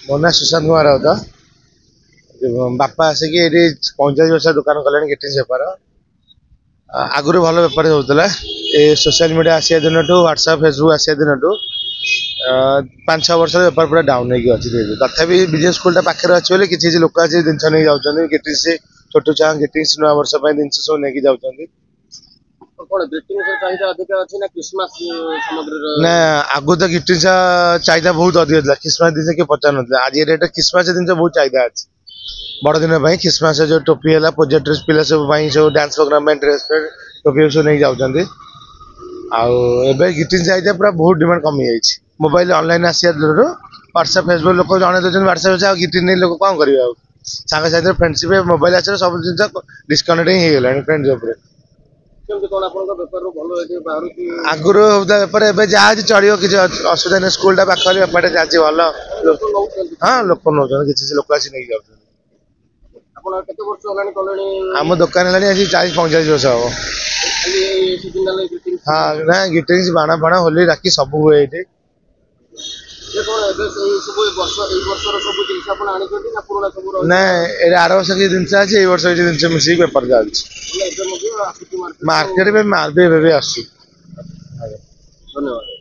ମୋ ନାଁ ସୁଶାନ୍ତ କୁମାର ରାଉତ। ବାପା ଆସିକି ଏଠି 45 ବର୍ଷ ଦୁକାନ କଲେଣି ଗ୍ରିଟିଂସ୍ ବେପାର। ଆଗରୁ ଭଲ ବେପାର ହେଉଥିଲା। ଏ ସୋସିଆଲ ମିଡ଼ିଆ ଆସିବା ଦିନଠୁ ହ୍ୱାଟ୍ସଆପ୍ ଫେସବୁକ୍ ଆସିବା ଦିନଠୁ 5-6 ବର୍ଷର ବେପାର ପୁରା ଡାଉନ୍ ହେଇକି ଅଛି। ତଥାପି ବିଜନେସ୍ ସ୍କୁଲଟା ପାଖରେ ଅଛି ବୋଲି କିଛି କିଛି ଲୋକ ଆସି ଜିନିଷ ନେଇ ଯାଉଛନ୍ତି। ଗ୍ରିଟିଂସ୍ ଛୋଟ ଛୁଆ ଗ୍ରିଟିଂସ୍ ନୂଆ ବର୍ଷ ପାଇଁ ଜିନିଷ ସବୁ ନେଇକି ଯାଉଛନ୍ତି। ନା ଆଗରୁ ତ ଗ୍ରିଟିଂସ୍ ଚାହିଦା ବହୁତ ଅଧିକ ଥିଲା। ଖ୍ରୀଷ୍ଟମାସ ଜିନିଷ କିଏ ପଚାରୁନଥିଲା। ଆଜି ରେଟ୍ ଖ୍ରୀଷ୍ଟମାସ ଜିନିଷ ବହୁତ ଚାହିଦା ଅଛି। ବଡ଼ ଦିନ ପାଇଁ ଖ୍ରୀଷ୍ଟମାସ ଯୋଉ ଟୋପି ହେଲା, ପ୍ରୋଜେକ୍ଟ ପିଲା ସବୁ ପାଇଁ ସବୁ ଡ୍ୟାନ୍ସ ପ୍ରୋଗ୍ରାମ ପାଇଁ ଡ୍ରେସ୍ ଟୋପି ସବୁ ନେଇକି ଯାଉଛନ୍ତି। ଆଉ ଏବେ ଗ୍ରିଟିଂସ୍ ଚାହିଦା ପୁରା ବହୁତ ଡିମାଣ୍ଡ କମିଯାଇଛି। ମୋବାଇଲ ଅନଲାଇନ୍ ଆସିବା ଦୂରରୁ ହ୍ୱାଟ୍ସଆପ୍ ଫେସବୁକ୍ ଲୋକ ଜଣେଇ ଦେଉଛନ୍ତି ହ୍ୱାଟ୍ସଆପ୍ ଆଉ ଗ୍ରିଟିଂସ୍ ନେଇ ଲୋକ କ'ଣ କରିବେ ଆଉ। ସାଙ୍ଗସାଥିରେ ଫ୍ରେଣ୍ଡସିପ୍ ମୋବାଇଲ ଆସିଲେ ସବୁ ଜିନିଷ ଡିସ୍କନେକ୍ଟ ହିଁ ହେଇଗଲାଣି ଫ୍ରେଣ୍ଡସ୍ ଉପରେ। ଆଗରୁ ହଉଥିଲା ବେପାର, ଏବେ ଯାହା ଅଛି ଚଳିବ, କିଛି ଅସୁବିଧା ନାହିଁ। ସ୍କୁଲଟା ପାଖ ହେଲେ ବେପାରଟା ଚାଲିଛି ଭଲ। ହଁ ଲୋକ ନେଉଛନ୍ତି, କିଛି ଲୋକ ଆସି ନେଇକି ଯାଉଛନ୍ତି। ଆମ ଦୋକାନ ହେଲାଣି ଆଜି 40-45 ବର୍ଷ ହବ। ହଁ ନା ଗ୍ରିଟିଂସ୍ ବାଣ ଫାଣ ହୋଲି ରାକ୍ଷୀ ସବୁ ହୁଏ ଏଇଠି। ନା ଏଇଟା ଆର ବର୍ଷ କିଛି ଜିନିଷ ଅଛି, ଏଇ ବର୍ଷ କିଛି ଜିନିଷ ମିଶିକି ବେପାର ଚାଲିଛି। ମାର୍କେଟ ବି ମାଲ ବି ଏବେ ବି ଆସୁଛି। ଧନ୍ୟବାଦ।